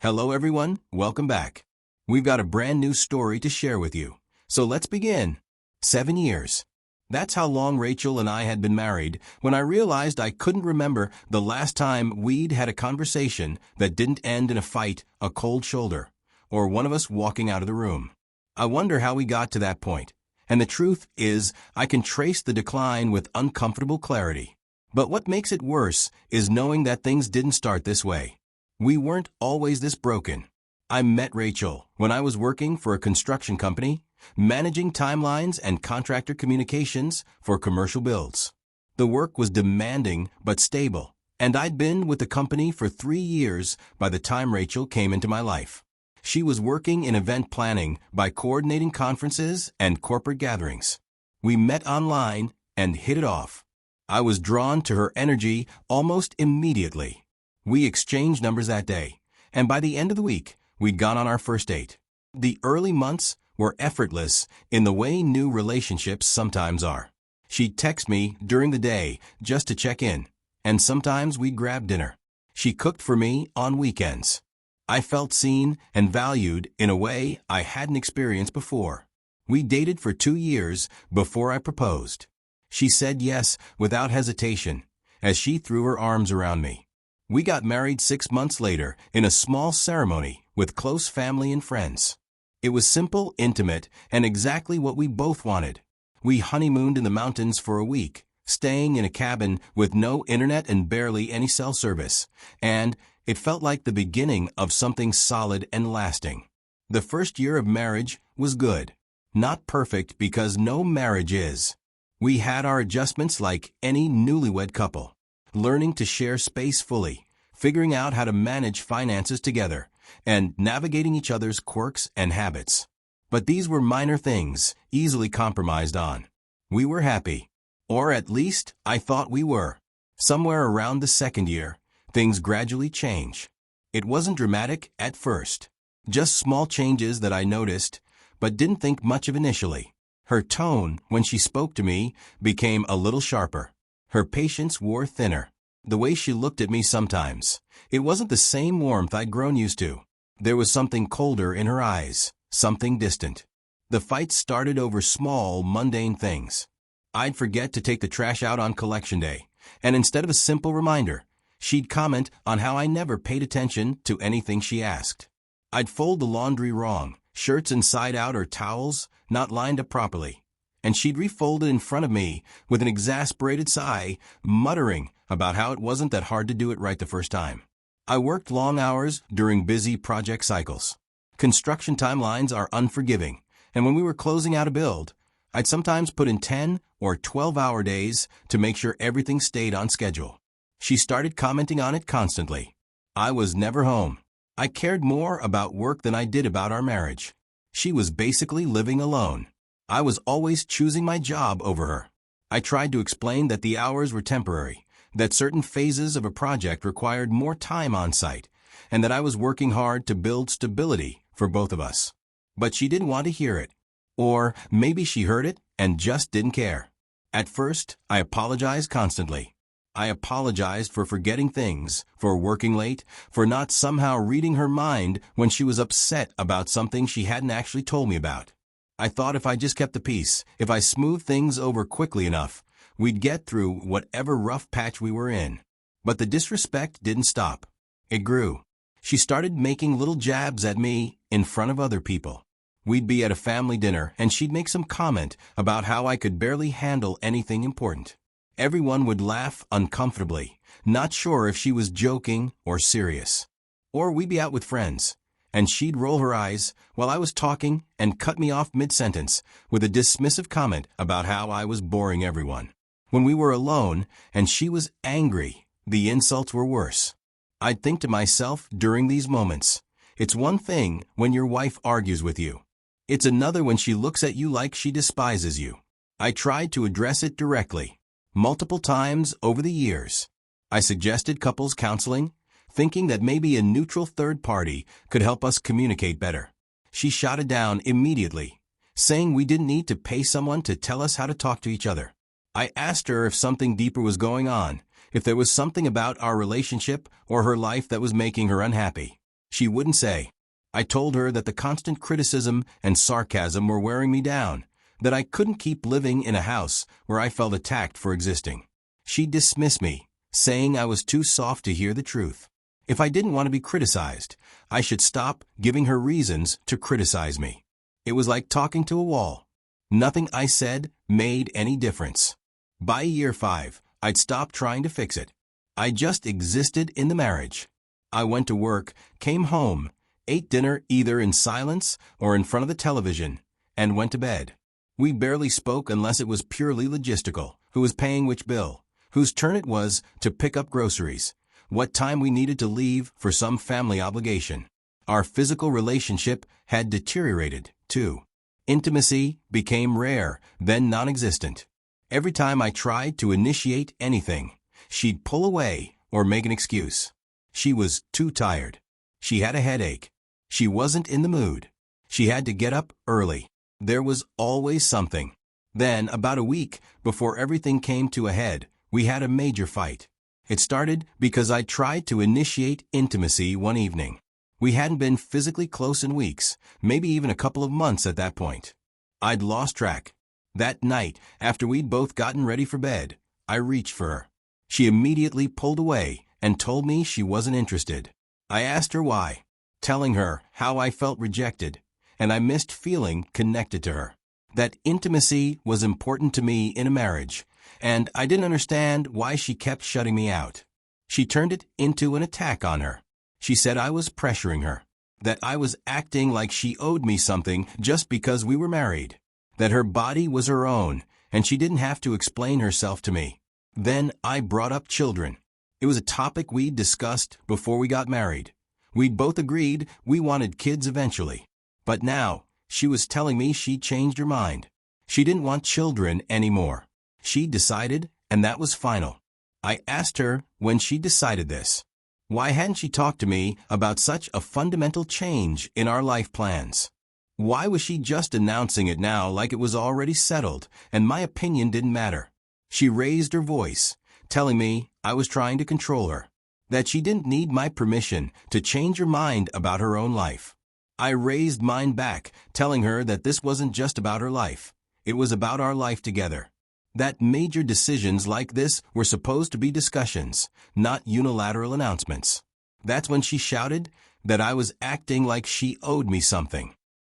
Hello everyone, welcome back. We've got a brand new story to share with you. So let's begin. 7 years. That's how long Rachel and I had been married when I realized I couldn't remember the last time we'd had a conversation that didn't end in a fight, a cold shoulder, or one of us walking out of the room. I wonder how we got to that point. And the truth is, I can trace the decline with uncomfortable clarity. But what makes it worse is knowing that things didn't start this way. We weren't always this broken. I met Rachel when I was working for a construction company, managing timelines and contractor communications for commercial builds. The work was demanding but stable, and I'd been with the company for 3 years by the time Rachel came into my life. She was working in event planning by coordinating conferences and corporate gatherings. We met online and hit it off. I was drawn to her energy almost immediately. We exchanged numbers that day, and by the end of the week, we'd gone on our first date. The early months were effortless in the way new relationships sometimes are. She'd text me during the day just to check in, and sometimes we'd grab dinner. She cooked for me on weekends. I felt seen and valued in a way I hadn't experienced before. We dated for 2 years before I proposed. She said yes without hesitation as she threw her arms around me. We got married 6 months later in a small ceremony with close family and friends. It was simple, intimate, and exactly what we both wanted. We honeymooned in the mountains for a week, staying in a cabin with no internet and barely any cell service, and it felt like the beginning of something solid and lasting. The first year of marriage was good. Not perfect because no marriage is. We had our adjustments like any newlywed couple. Learning to share space fully, figuring out how to manage finances together, and navigating each other's quirks and habits. But these were minor things, easily compromised on. We were happy. Or at least, I thought we were. Somewhere around the second year, things gradually change. It wasn't dramatic at first. Just small changes that I noticed, but didn't think much of initially. Her tone, when she spoke to me, became a little sharper. Her patience wore thinner. The way she looked at me sometimes, it wasn't the same warmth I'd grown used to. There was something colder in her eyes, something distant. The fights started over small, mundane things. I'd forget to take the trash out on collection day, and instead of a simple reminder, she'd comment on how I never paid attention to anything she asked. I'd fold the laundry wrong, shirts inside out or towels not lined up properly, and she'd refold it in front of me with an exasperated sigh, muttering about how it wasn't that hard to do it right the first time. I worked long hours during busy project cycles. Construction timelines are unforgiving, and when we were closing out a build, I'd sometimes put in 10 or 12-hour days to make sure everything stayed on schedule. She started commenting on it constantly. I was never home. I cared more about work than I did about our marriage. She was basically living alone. I was always choosing my job over her. I tried to explain that the hours were temporary, that certain phases of a project required more time on site, and that I was working hard to build stability for both of us. But she didn't want to hear it. Or maybe she heard it and just didn't care. At first, I apologized constantly. I apologized for forgetting things, for working late, for not somehow reading her mind when she was upset about something she hadn't actually told me about. I thought if I just kept the peace, if I smoothed things over quickly enough, we'd get through whatever rough patch we were in. But the disrespect didn't stop. It grew. She started making little jabs at me in front of other people. We'd be at a family dinner and she'd make some comment about how I could barely handle anything important. Everyone would laugh uncomfortably, not sure if she was joking or serious. Or we'd be out with friends, and she'd roll her eyes while I was talking and cut me off mid-sentence with a dismissive comment about how I was boring everyone. When we were alone and she was angry, the insults were worse. I'd think to myself during these moments, it's one thing when your wife argues with you. It's another when she looks at you like she despises you. I tried to address it directly, multiple times over the years. I suggested couples counseling, thinking that maybe a neutral third party could help us communicate better. She shot it down immediately, saying we didn't need to pay someone to tell us how to talk to each other. I asked her if something deeper was going on, if there was something about our relationship or her life that was making her unhappy. She wouldn't say. I told her that the constant criticism and sarcasm were wearing me down, that I couldn't keep living in a house where I felt attacked for existing. She dismissed me, saying I was too soft to hear the truth. If I didn't want to be criticized, I should stop giving her reasons to criticize me. It was like talking to a wall. Nothing I said made any difference. By year 5, I'd stopped trying to fix it. I just existed in the marriage. I went to work, came home, ate dinner either in silence or in front of the television, and went to bed. We barely spoke unless it was purely logistical. Who was paying which bill? Whose turn it was to pick up groceries? What time we needed to leave for some family obligation? Our physical relationship had deteriorated, too. Intimacy became rare, then non-existent. Every time I tried to initiate anything, she'd pull away or make an excuse. She was too tired. She had a headache. She wasn't in the mood. She had to get up early. There was always something. Then, about a week before everything came to a head, we had a major fight. It started because I tried to initiate intimacy one evening. We hadn't been physically close in weeks, maybe even a couple of months at that point. I'd lost track. That night, after we'd both gotten ready for bed, I reached for her. She immediately pulled away and told me she wasn't interested. I asked her why, telling her how I felt rejected, and I missed feeling connected to her. That intimacy was important to me in a marriage, and I didn't understand why she kept shutting me out. She turned it into an attack on her. She said I was pressuring her, that I was acting like she owed me something just because we were married, that her body was her own, and she didn't have to explain herself to me. Then I brought up children. It was a topic we'd discussed before we got married. We'd both agreed we wanted kids eventually. But now, she was telling me she'd changed her mind. She didn't want children anymore. She decided, and that was final. I asked her when she decided this. Why hadn't she talked to me about such a fundamental change in our life plans? Why was she just announcing it now like it was already settled, and my opinion didn't matter? She raised her voice, telling me I was trying to control her, that she didn't need my permission to change her mind about her own life. I raised mine back, telling her that this wasn't just about her life. It was about our life together. That major decisions like this were supposed to be discussions, not unilateral announcements. That's when she shouted that I was acting like she owed me something.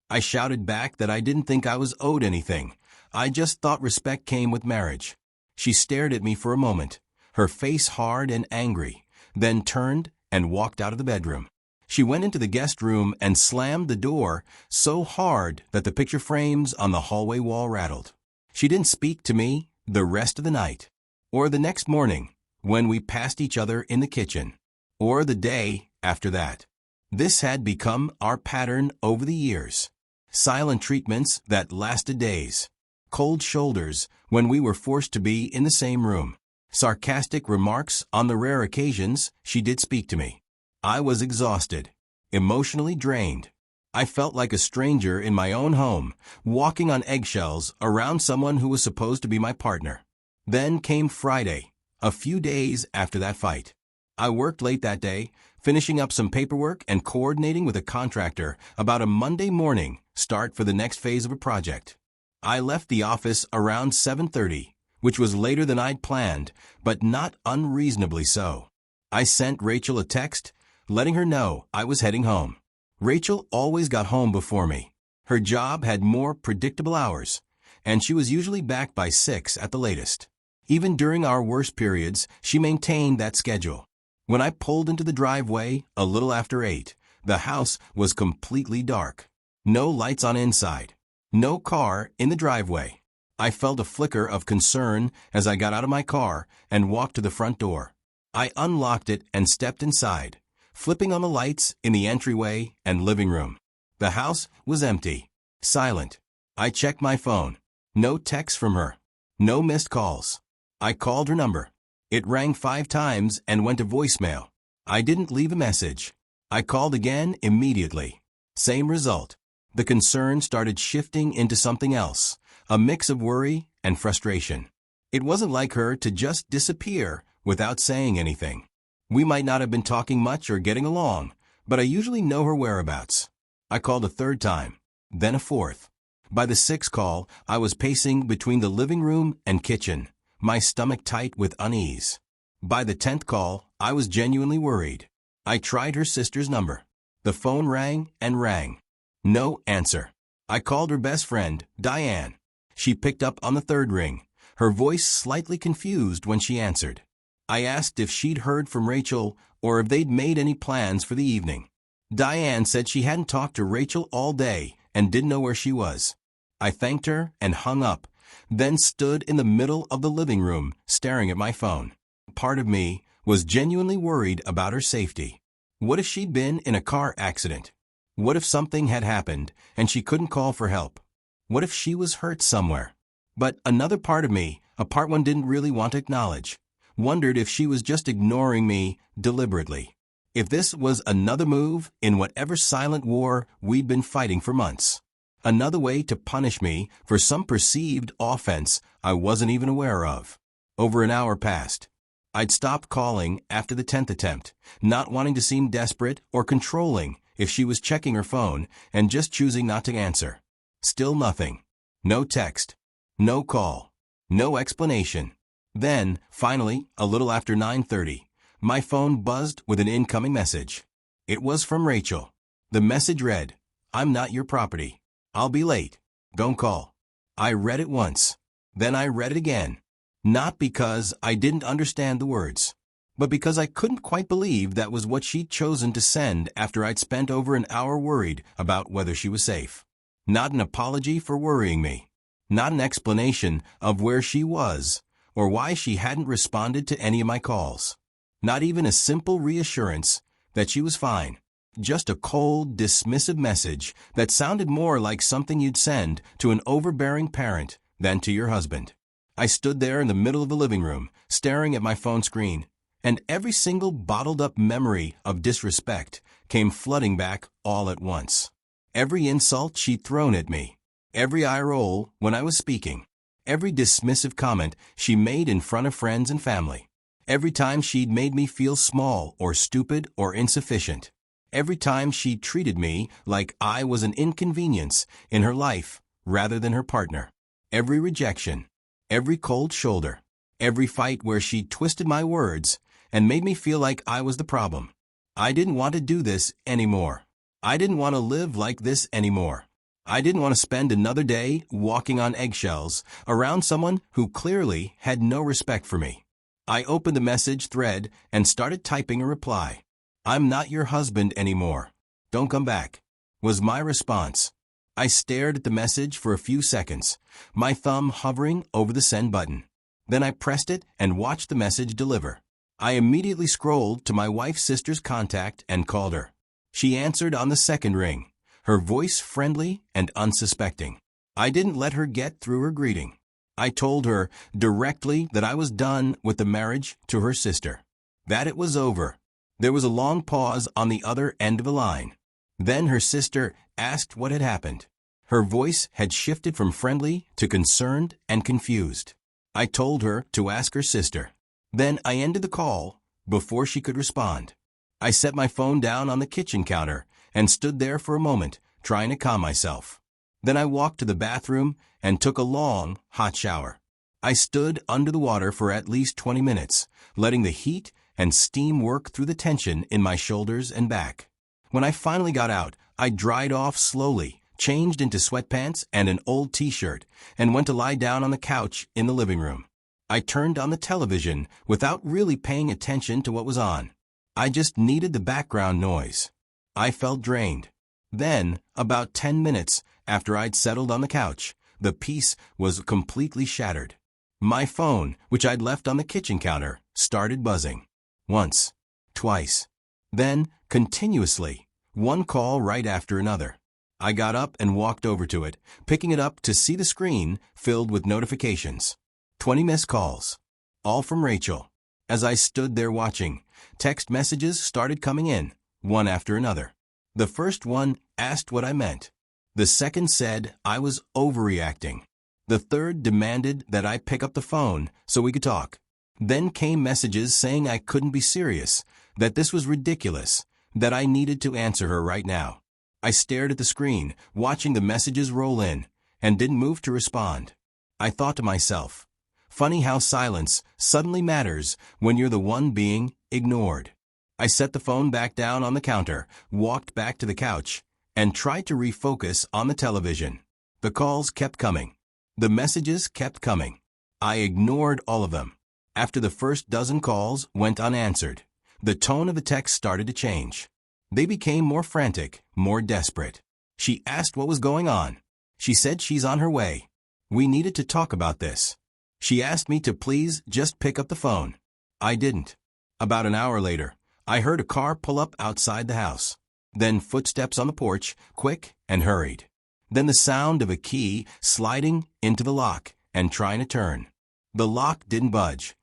I shouted back that I didn't think I was owed anything. I just thought respect came with marriage. She stared at me for a moment, her face hard and angry, then turned and walked out of the bedroom. She went into the guest room and slammed the door so hard that the picture frames on the hallway wall rattled. She didn't speak to me the rest of the night, or the next morning when we passed each other in the kitchen, or the day after that. This had become our pattern over the years. Silent treatments that lasted days. Cold shoulders when we were forced to be in the same room. Sarcastic remarks on the rare occasions she did speak to me. I was exhausted, emotionally drained. I felt like a stranger in my own home, walking on eggshells around someone who was supposed to be my partner. Then came Friday, a few days after that fight. I worked late that day, finishing up some paperwork and coordinating with a contractor about a Monday morning start for the next phase of a project. I left the office around 7:30, which was later than I'd planned, but not unreasonably so. I sent Rachel a text, letting her know I was heading home. Rachel always got home before me. Her job had more predictable hours, and she was usually back by 6 at the latest. Even during our worst periods, she maintained that schedule. When I pulled into the driveway a little after 8, the house was completely dark. No lights on inside. No car in the driveway. I felt a flicker of concern as I got out of my car and walked to the front door. I unlocked it and stepped inside, flipping on the lights in the entryway and living room. The house was empty, silent. I checked my phone. No texts from her. No missed calls. I called her number. It rang 5 times and went to voicemail. I didn't leave a message. I called again immediately. Same result. The concern started shifting into something else, a mix of worry and frustration. It wasn't like her to just disappear without saying anything. We might not have been talking much or getting along, but I usually know her whereabouts. I called a third time, then a fourth. By the sixth call, I was pacing between the living room and kitchen, my stomach tight with unease. By the 10th call, I was genuinely worried. I tried her sister's number. The phone rang and rang. No answer. I called her best friend, Diane. She picked up on the third ring, her voice slightly confused when she answered. I asked if she'd heard from Rachel or if they'd made any plans for the evening. Diane said she hadn't talked to Rachel all day and didn't know where she was. I thanked her and hung up, then stood in the middle of the living room staring at my phone. Part of me was genuinely worried about her safety. What if she'd been in a car accident? What if something had happened and she couldn't call for help? What if she was hurt somewhere? But another part of me, a part one didn't really want to acknowledge, wondered if she was just ignoring me deliberately. If this was another move in whatever silent war we'd been fighting for months. Another way to punish me for some perceived offense I wasn't even aware of. Over an hour passed. I'd stopped calling after the 10th attempt, not wanting to seem desperate or controlling if she was checking her phone and just choosing not to answer. Still nothing. No text. No call. No explanation. Then, finally, a little after 9:30, my phone buzzed with an incoming message. It was from Rachel. The message read, "I'm not your property. I'll be late. Don't call." I read it once. Then I read it again. Not because I didn't understand the words, but because I couldn't quite believe that was what she'd chosen to send after I'd spent over an hour worried about whether she was safe. Not an apology for worrying me. Not an explanation of where she was or why she hadn't responded to any of my calls. Not even a simple reassurance that she was fine. Just a cold, dismissive message that sounded more like something you'd send to an overbearing parent than to your husband. I stood there in the middle of the living room, staring at my phone screen, and every single bottled-up memory of disrespect came flooding back all at once. Every insult she'd thrown at me, every eye roll when I was speaking, every dismissive comment she made in front of friends and family, every time she'd made me feel small or stupid or insufficient, every time she treated me like I was an inconvenience in her life rather than her partner, every rejection, every cold shoulder, every fight where she twisted my words and made me feel like I was the problem. I didn't want to do this anymore. I didn't want to live like this anymore. I didn't want to spend another day walking on eggshells around someone who clearly had no respect for me. I opened the message thread and started typing a reply. "I'm not your husband anymore. Don't come back," was my response. I stared at the message for a few seconds, my thumb hovering over the send button. Then I pressed it and watched the message deliver. I immediately scrolled to my wife's sister's contact and called her. She answered on the second ring, her voice friendly and unsuspecting. I didn't let her get through her greeting. I told her directly that I was done with the marriage to her sister, that it was over. There was a long pause on the other end of the line. Then her sister asked what had happened. Her voice had shifted from friendly to concerned and confused. I told her to ask her sister. Then I ended the call before she could respond. I set my phone down on the kitchen counter and stood there for a moment, trying to calm myself. Then I walked to the bathroom and took a long, hot shower. I stood under the water for at least 20 minutes, letting the heat and steam work through the tension in my shoulders and back. When I finally got out, I dried off slowly, changed into sweatpants and an old t-shirt, and went to lie down on the couch in the living room. I turned on the television without really paying attention to what was on. I just needed the background noise. I felt drained. Then, about 10 minutes after I'd settled on the couch, the peace was completely shattered. My phone, which I'd left on the kitchen counter, started buzzing. Once, twice, then continuously, one call right after another. I got up and walked over to it, picking it up to see the screen filled with notifications. 20 missed calls, all from Rachel. As I stood there watching, text messages started coming in, one after another. The first one asked what I meant. The second said I was overreacting. The third demanded that I pick up the phone so we could talk. Then came messages saying I couldn't be serious, that this was ridiculous, that I needed to answer her right now. I stared at the screen, watching the messages roll in, and didn't move to respond. I thought to myself, funny how silence suddenly matters when you're the one being ignored. I set the phone back down on the counter, walked back to the couch, and tried to refocus on the television. The calls kept coming. The messages kept coming. I ignored all of them. After the first dozen calls went unanswered, the tone of the text started to change. They became more frantic, more desperate. She asked what was going on. She said she's on her way. We needed to talk about this. She asked me to please just pick up the phone. I didn't. About an hour later, I heard a car pull up outside the house. Then footsteps on the porch, quick and hurried. Then the sound of a key sliding into the lock and trying to turn. The lock didn't budge.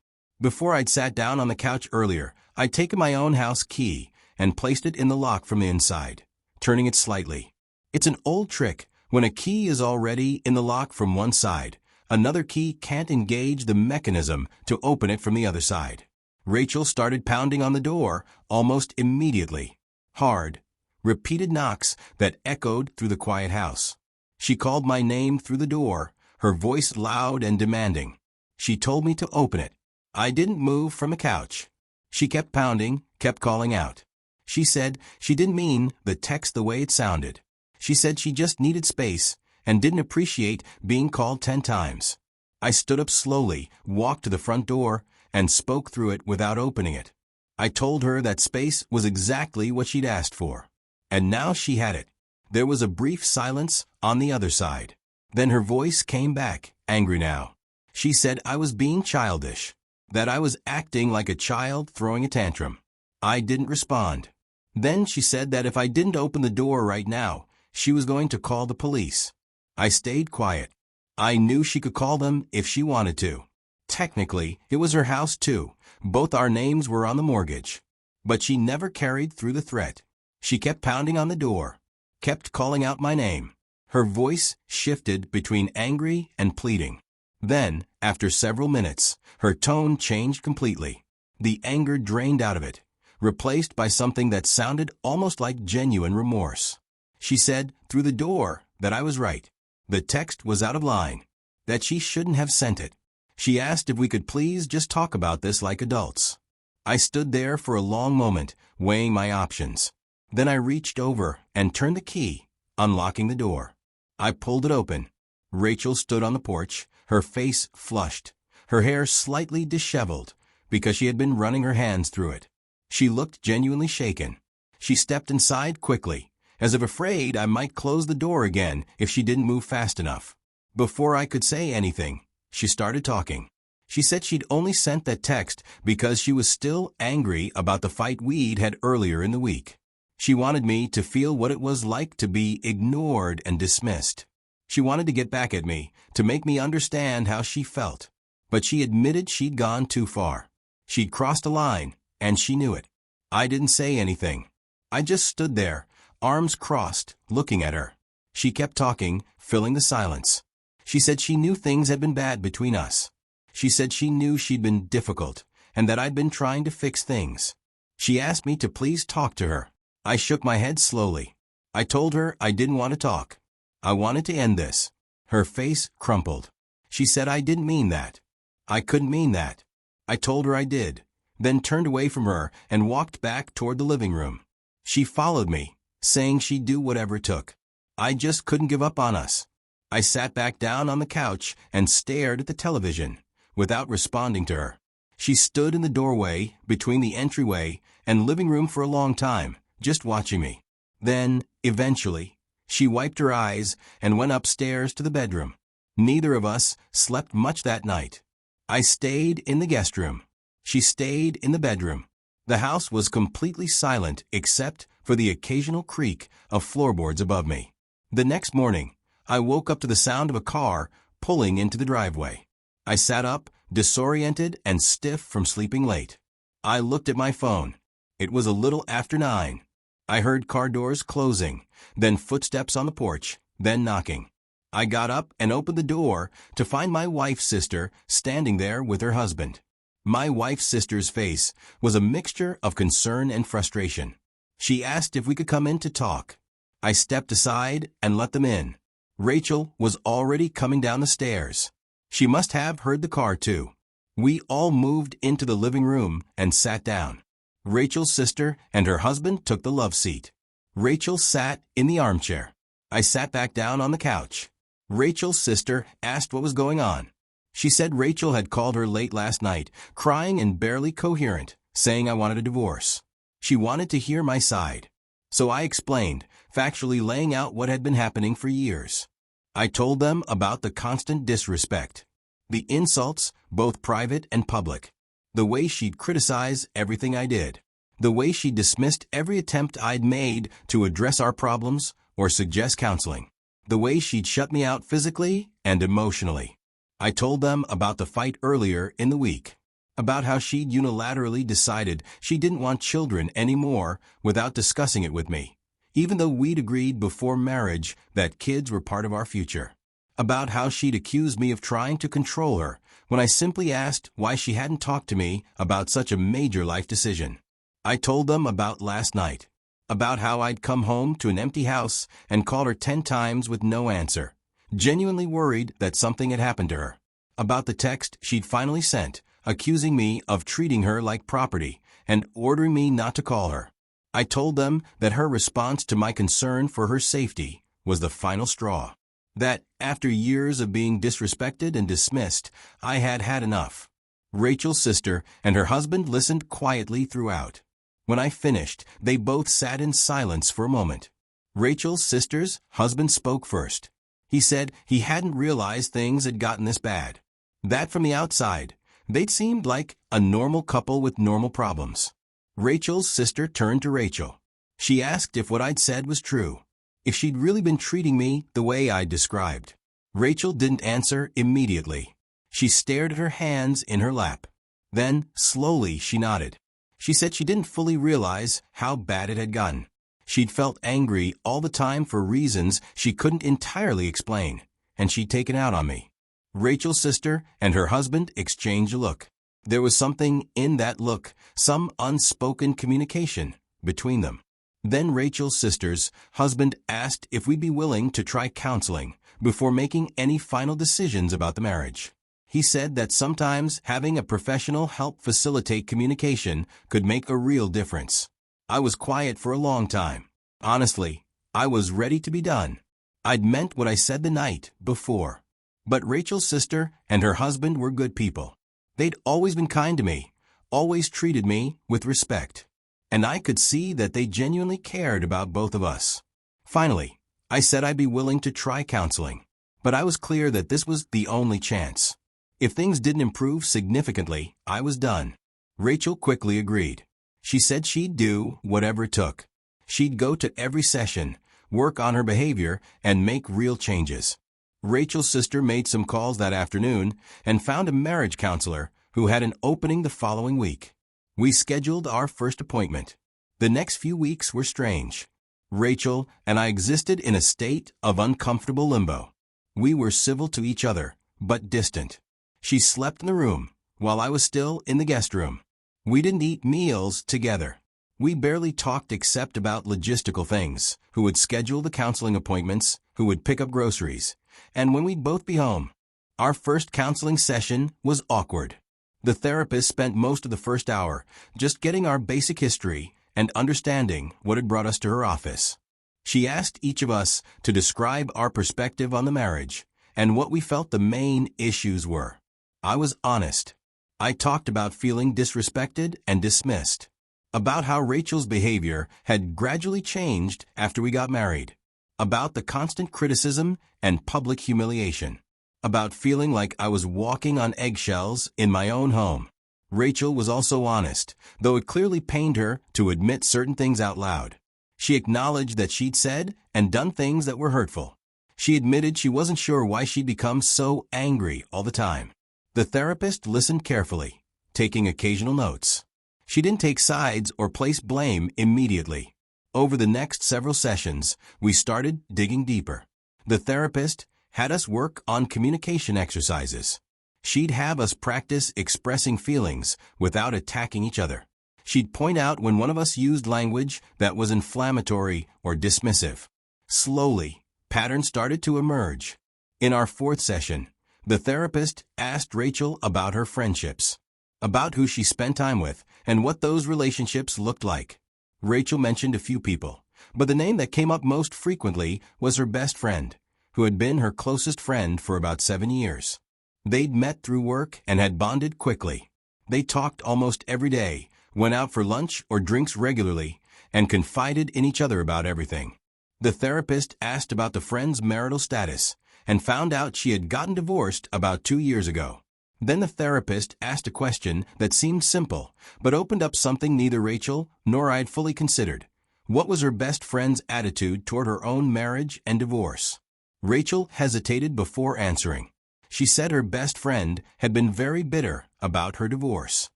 Before I'd sat down on the couch earlier, I'd taken my own house key and placed it in the lock from the inside, turning it slightly. It's an old trick. When a key is already in the lock from one side, another key can't engage the mechanism to open it from the other side. Rachel started pounding on the door almost immediately. Hard, repeated knocks that echoed through the quiet house. She called my name through the door, her voice loud and demanding. She told me to open it. I didn't move from the couch. She kept pounding, kept calling out. She said she didn't mean the text the way it sounded. She said she just needed space and didn't appreciate being called 10 times. I stood up slowly, walked to the front door, and spoke through it without opening it. I told her that space was exactly what she'd asked for. And now she had it. There was a brief silence on the other side. Then her voice came back, angry now. She said I was being childish, that I was acting like a child throwing a tantrum. I didn't respond. Then she said that if I didn't open the door right now, she was going to call the police. I stayed quiet. I knew she could call them if she wanted to. Technically, it was her house too. Both our names were on the mortgage. But she never carried through the threat. She kept pounding on the door, kept calling out my name. Her voice shifted between angry and pleading. Then, after several minutes, her tone changed completely. The anger drained out of it, replaced by something that sounded almost like genuine remorse. She said, through the door, that I was right. The text was out of line, that she shouldn't have sent it. She asked if we could please just talk about this like adults. I stood there for a long moment, weighing my options. Then I reached over and turned the key, unlocking the door. I pulled it open. Rachel stood on the porch, her face flushed, her hair slightly disheveled, because she had been running her hands through it. She looked genuinely shaken. She stepped inside quickly, as if afraid I might close the door again if she didn't move fast enough. Before I could say anything, she started talking. She said she'd only sent that text because she was still angry about the fight we'd had earlier in the week. She wanted me to feel what it was like to be ignored and dismissed. She wanted to get back at me, to make me understand how she felt. But she admitted she'd gone too far. She'd crossed a line, and she knew it. I didn't say anything. I just stood there, arms crossed, looking at her. She kept talking, filling the silence. She said she knew things had been bad between us. She said she knew she'd been difficult, and that I'd been trying to fix things. She asked me to please talk to her. I shook my head slowly. I told her I didn't want to talk. I wanted to end this. Her face crumpled. She said I didn't mean that. I couldn't mean that. I told her I did, then turned away from her and walked back toward the living room. She followed me, saying she'd do whatever it took. I just couldn't give up on us. I sat back down on the couch and stared at the television, without responding to her. She stood in the doorway between the entryway and living room for a long time, just watching me. Then, eventually, she wiped her eyes and went upstairs to the bedroom. Neither of us slept much that night. I stayed in the guest room. She stayed in the bedroom. The house was completely silent except for the occasional creak of floorboards above me. The next morning, I woke up to the sound of a car pulling into the driveway. I sat up, disoriented and stiff from sleeping late. I looked at my phone. It was a little after 9. I heard car doors closing, then footsteps on the porch, then knocking. I got up and opened the door to find my wife's sister standing there with her husband. My wife's sister's face was a mixture of concern and frustration. She asked if we could come in to talk. I stepped aside and let them in. Rachel was already coming down the stairs. She must have heard the car too. We all moved into the living room and sat down. Rachel's sister and her husband took the love seat. Rachel sat in the armchair. I sat back down on the couch. Rachel's sister asked what was going on. She said Rachel had called her late last night, crying and barely coherent, saying I wanted a divorce. She wanted to hear my side. So I explained, factually laying out what had been happening for years. I told them about the constant disrespect, the insults, both private and public, the way she'd criticize everything I did, the way she dismissed every attempt I'd made to address our problems or suggest counseling, the way she'd shut me out physically and emotionally. I told them about the fight earlier in the week, about how she'd unilaterally decided she didn't want children anymore without discussing it with me, even though we'd agreed before marriage that kids were part of our future, about how she'd accused me of trying to control her when I simply asked why she hadn't talked to me about such a major life decision. I told them about last night, about how I'd come home to an empty house and called her 10 times with no answer, genuinely worried that something had happened to her, about the text she'd finally sent, accusing me of treating her like property and ordering me not to call her. I told them that her response to my concern for her safety was the final straw, that after years of being disrespected and dismissed, I had had enough. Rachel's sister and her husband listened quietly throughout. When I finished, they both sat in silence for a moment. Rachel's sister's husband spoke first. He said he hadn't realized things had gotten this bad, that from the outside, they'd seemed like a normal couple with normal problems. Rachel's sister turned to Rachel. She asked if what I'd said was true, if she'd really been treating me the way I'd described. Rachel didn't answer immediately. She stared at her hands in her lap. Then, slowly, she nodded. She said she didn't fully realize how bad it had gotten. She'd felt angry all the time for reasons she couldn't entirely explain, and she'd taken out on me. Rachel's sister and her husband exchanged a look. There was something in that look, some unspoken communication between them. Then Rachel's sister's husband asked if we'd be willing to try counseling before making any final decisions about the marriage. He said that sometimes having a professional help facilitate communication could make a real difference. I was quiet for a long time. Honestly, I was ready to be done. I'd meant what I said the night before. But Rachel's sister and her husband were good people. They'd always been kind to me, always treated me with respect. And I could see that they genuinely cared about both of us. Finally, I said I'd be willing to try counseling. But I was clear that this was the only chance. If things didn't improve significantly, I was done. Rachel quickly agreed. She said she'd do whatever it took. She'd go to every session, work on her behavior, and make real changes. Rachel's sister made some calls that afternoon and found a marriage counselor who had an opening the following week. We scheduled our first appointment. The next few weeks were strange. Rachel and I existed in a state of uncomfortable limbo. We were civil to each other, but distant. She slept in the room, while I was still in the guest room. We didn't eat meals together. We barely talked except about logistical things, who would schedule the counseling appointments, who would pick up groceries, and when we'd both be home. Our first counseling session was awkward. The therapist spent most of the first hour just getting our basic history and understanding what had brought us to her office. She asked each of us to describe our perspective on the marriage and what we felt the main issues were. I was honest. I talked about feeling disrespected and dismissed, about how Rachel's behavior had gradually changed after we got married, about the constant criticism and public humiliation, about feeling like I was walking on eggshells in my own home. Rachel was also honest, though it clearly pained her to admit certain things out loud. She acknowledged that she'd said and done things that were hurtful. She admitted she wasn't sure why she'd become so angry all the time. The therapist listened carefully, taking occasional notes. She didn't take sides or place blame immediately. Over the next several sessions, we started digging deeper. The therapist had us work on communication exercises. She'd have us practice expressing feelings without attacking each other. She'd point out when one of us used language that was inflammatory or dismissive. Slowly, patterns started to emerge. In our fourth session, the therapist asked Rachel about her friendships, about who she spent time with, and what those relationships looked like. Rachel mentioned a few people, but the name that came up most frequently was her best friend, who had been her closest friend for about 7 years. They'd met through work and had bonded quickly. They talked almost every day, went out for lunch or drinks regularly, and confided in each other about everything. The therapist asked about the friend's marital status and found out she had gotten divorced about 2 years ago. Then the therapist asked a question that seemed simple, but opened up something neither Rachel nor I had fully considered. What was her best friend's attitude toward her own marriage and divorce? Rachel hesitated before answering. She said her best friend had been very bitter about her divorce,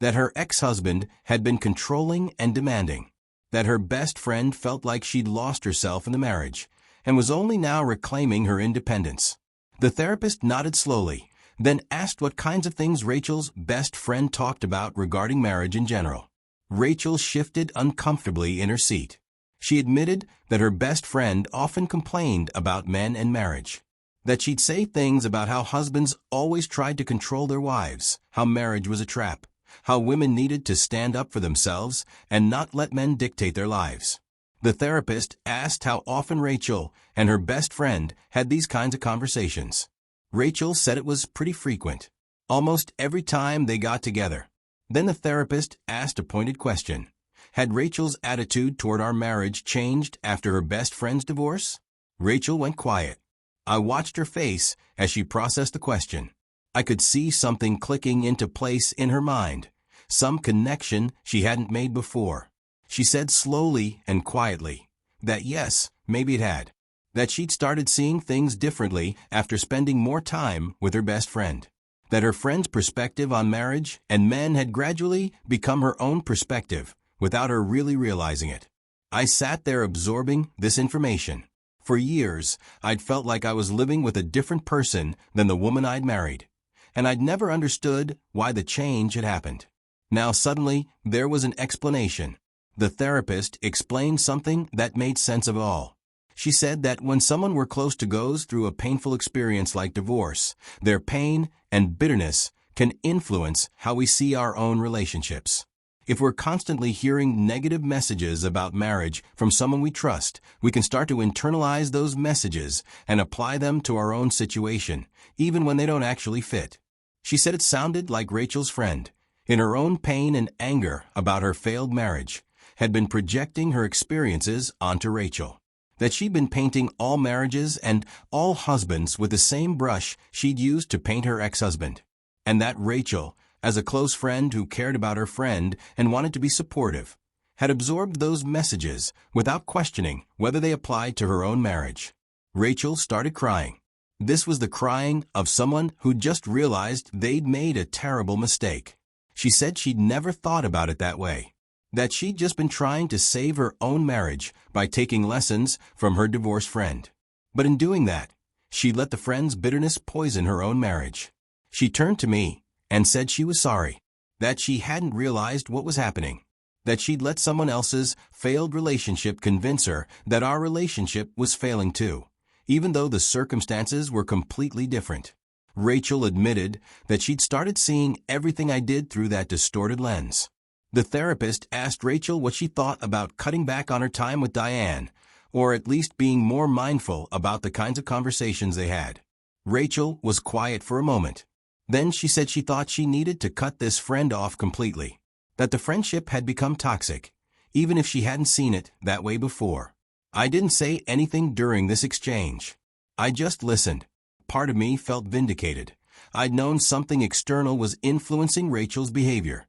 that her ex-husband had been controlling and demanding, that her best friend felt like she'd lost herself in the marriage and was only now reclaiming her independence. The therapist nodded slowly, then asked what kinds of things Rachel's best friend talked about regarding marriage in general. Rachel shifted uncomfortably in her seat. She admitted that her best friend often complained about men and marriage, that she'd say things about how husbands always tried to control their wives, how marriage was a trap, how women needed to stand up for themselves and not let men dictate their lives. The therapist asked how often Rachel and her best friend had these kinds of conversations. Rachel said it was pretty frequent, almost every time they got together. Then the therapist asked a pointed question. Had Rachel's attitude toward our marriage changed after her best friend's divorce? Rachel went quiet. I watched her face as she processed the question. I could see something clicking into place in her mind, some connection she hadn't made before. She said slowly and quietly that yes, maybe it had, that she'd started seeing things differently after spending more time with her best friend, that her friend's perspective on marriage and men had gradually become her own perspective without her really realizing it. I sat there absorbing this information. For years, I'd felt like I was living with a different person than the woman I'd married, and I'd never understood why the change had happened. Now suddenly, there was an explanation. The therapist explained something that made sense of all. She said that when someone we're close to goes through a painful experience like divorce, their pain and bitterness can influence how we see our own relationships. If we're constantly hearing negative messages about marriage from someone we trust, we can start to internalize those messages and apply them to our own situation, even when they don't actually fit. She said it sounded like Rachel's friend, in her own pain and anger about her failed marriage, had been projecting her experiences onto Rachel, that she'd been painting all marriages and all husbands with the same brush she'd used to paint her ex-husband, and that Rachel, as a close friend who cared about her friend and wanted to be supportive, had absorbed those messages without questioning whether they applied to her own marriage. Rachel started crying. This was the crying of someone who just realized they'd made a terrible mistake. She said she'd never thought about it that way, that she'd just been trying to save her own marriage by taking lessons from her divorced friend. But in doing that, she let the friend's bitterness poison her own marriage. She turned to me and said she was sorry, that she hadn't realized what was happening, that she'd let someone else's failed relationship convince her that our relationship was failing too, even though the circumstances were completely different. Rachel admitted that she'd started seeing everything I did through that distorted lens. The therapist asked Rachel what she thought about cutting back on her time with Diane, or at least being more mindful about the kinds of conversations they had. Rachel was quiet for a moment. Then she said she thought she needed to cut this friend off completely, that the friendship had become toxic, even if she hadn't seen it that way before. I didn't say anything during this exchange. I just listened. Part of me felt vindicated. I'd known something external was influencing Rachel's behavior,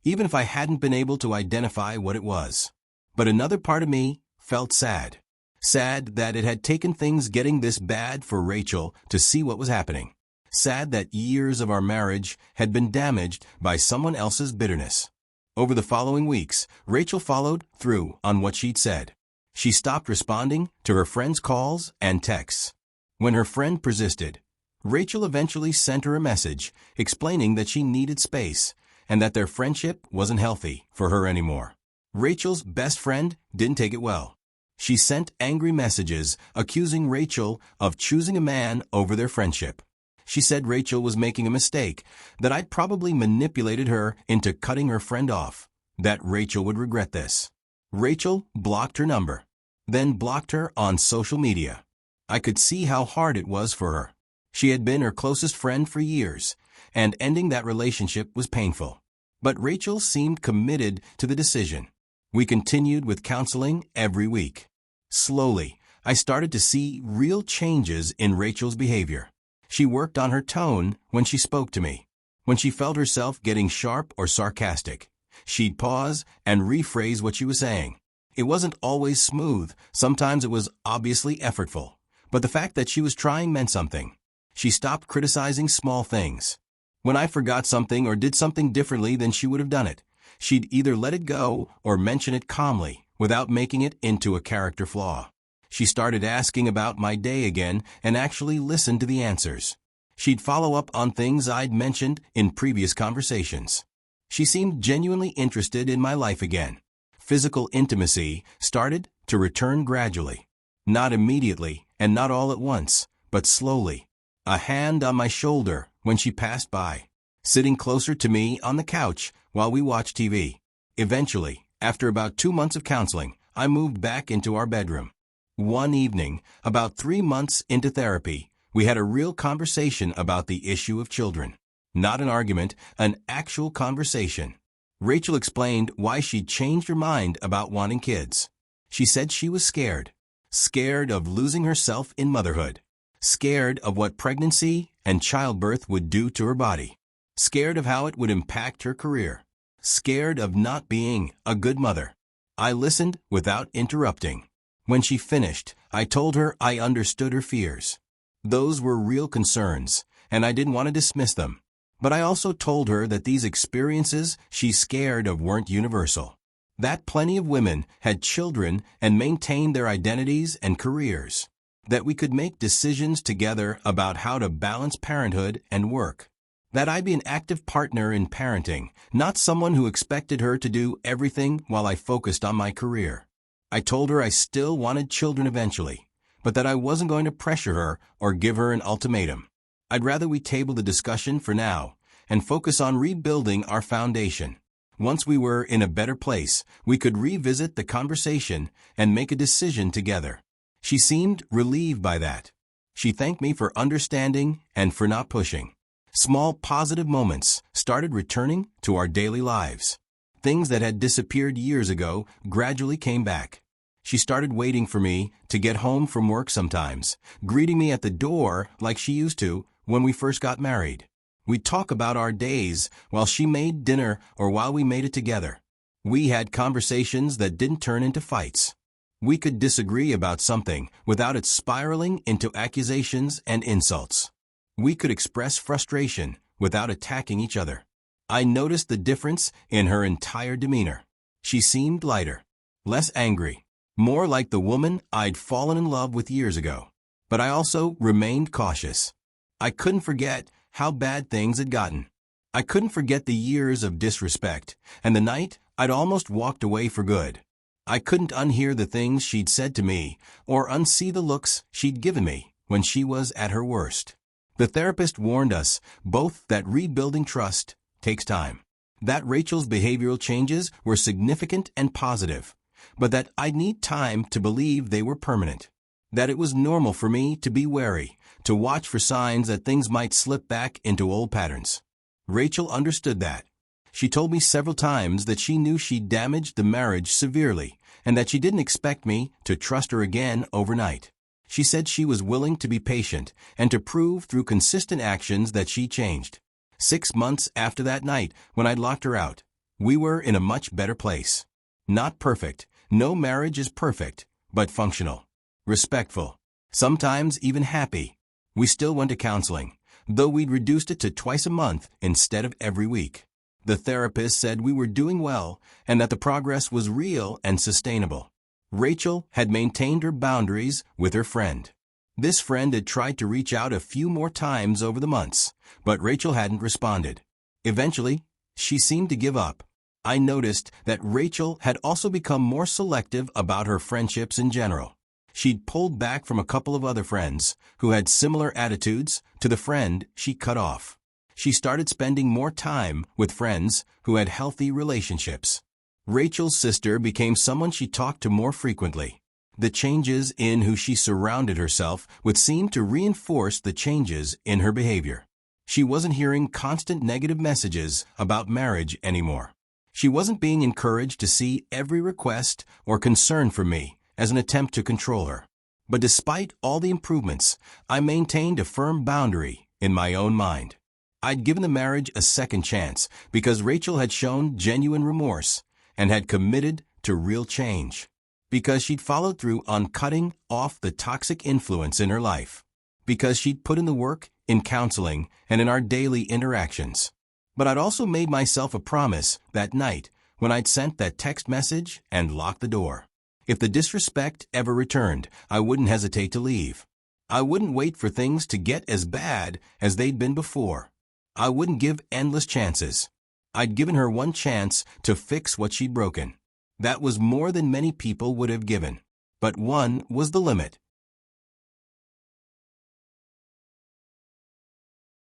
even if I hadn't been able to identify what it was. But another part of me felt sad. Sad that it had taken things getting this bad for Rachel to see what was happening. Sad that years of our marriage had been damaged by someone else's bitterness. Over the following weeks, Rachel followed through on what she'd said. She stopped responding to her friend's calls and texts. When her friend persisted, Rachel eventually sent her a message explaining that she needed space and that their friendship wasn't healthy for her anymore. Rachel's best friend didn't take it well. She sent angry messages accusing Rachel of choosing a man over their friendship. She said Rachel was making a mistake, that I'd probably manipulated her into cutting her friend off, that Rachel would regret this. Rachel blocked her number, then blocked her on social media. I could see how hard it was for her. She had been her closest friend for years, and ending that relationship was painful. But Rachel seemed committed to the decision. We continued with counseling every week. Slowly, I started to see real changes in Rachel's behavior. She worked on her tone when she spoke to me. When she felt herself getting sharp or sarcastic, she'd pause and rephrase what she was saying. It wasn't always smooth. Sometimes it was obviously effortful. But the fact that she was trying meant something. She stopped criticizing small things. When I forgot something or did something differently than she would have done it, she'd either let it go or mention it calmly without making it into a character flaw. She started asking about my day again and actually listened to the answers. She'd follow up on things I'd mentioned in previous conversations. She seemed genuinely interested in my life again. Physical intimacy started to return gradually. Not immediately and not all at once, but slowly. A hand on my shoulder when she passed by. Sitting closer to me on the couch while we watched TV. Eventually, after about 2 months of counseling, I moved back into our bedroom. One evening, about 3 months into therapy, we had a real conversation about the issue of children. Not an argument, an actual conversation. Rachel explained why she'd changed her mind about wanting kids. She said she was scared. Scared of losing herself in motherhood. Scared of what pregnancy and childbirth would do to her body. Scared of how it would impact her career. Scared of not being a good mother. I listened without interrupting. When she finished, I told her I understood her fears. Those were real concerns, and I didn't want to dismiss them. But I also told her that these experiences she's scared of weren't universal. That plenty of women had children and maintained their identities and careers. That we could make decisions together about how to balance parenthood and work. That I'd be an active partner in parenting, not someone who expected her to do everything while I focused on my career. I told her I still wanted children eventually, but that I wasn't going to pressure her or give her an ultimatum. I'd rather we table the discussion for now and focus on rebuilding our foundation. Once we were in a better place, we could revisit the conversation and make a decision together. She seemed relieved by that. She thanked me for understanding and for not pushing. Small positive moments started returning to our daily lives. Things that had disappeared years ago gradually came back. She started waiting for me to get home from work sometimes, greeting me at the door like she used to when we first got married. We'd talk about our days while she made dinner or while we made it together. We had conversations that didn't turn into fights. We could disagree about something without it spiraling into accusations and insults. We could express frustration without attacking each other. I noticed the difference in her entire demeanor. She seemed lighter, less angry, more like the woman I'd fallen in love with years ago. But I also remained cautious. I couldn't forget how bad things had gotten. I couldn't forget the years of disrespect and the night I'd almost walked away for good. I couldn't unhear the things she'd said to me or unsee the looks she'd given me when she was at her worst. The therapist warned us both that rebuilding trust takes time, that Rachel's behavioral changes were significant and positive, but that I'd need time to believe they were permanent, that it was normal for me to be wary, to watch for signs that things might slip back into old patterns. Rachel understood that. She told me several times that she knew she'd damaged the marriage severely and that she didn't expect me to trust her again overnight. She said she was willing to be patient and to prove through consistent actions that she changed. 6 months after that night when I'd locked her out, we were in a much better place. Not perfect. No marriage is perfect, but functional, respectful, sometimes even happy. We still went to counseling, though we'd reduced it to twice a month instead of every week. The therapist said we were doing well and that the progress was real and sustainable. Rachel had maintained her boundaries with her friend. This friend had tried to reach out a few more times over the months, but Rachel hadn't responded. Eventually, She seemed to give up. I noticed that Rachel had also become more selective about her friendships in general. She'd pulled back from a couple of other friends who had similar attitudes to the friend she cut off. She started spending more time with friends who had healthy relationships. Rachel's sister became someone she talked to more frequently. The changes in who she surrounded herself with seemed to reinforce the changes in her behavior. She wasn't hearing constant negative messages about marriage anymore. She wasn't being encouraged to see every request or concern from me as an attempt to control her. But despite all the improvements, I maintained a firm boundary in my own mind. I'd given the marriage a second chance because Rachel had shown genuine remorse and had committed to real change. Because she'd followed through on cutting off the toxic influence in her life. Because she'd put in the work in counseling and in our daily interactions. But I'd also made myself a promise that night when I'd sent that text message and locked the door. If the disrespect ever returned, I wouldn't hesitate to leave. I wouldn't wait for things to get as bad as they'd been before. I wouldn't give endless chances. I'd given her one chance to fix what she'd broken. That was more than many people would have given. But one was the limit.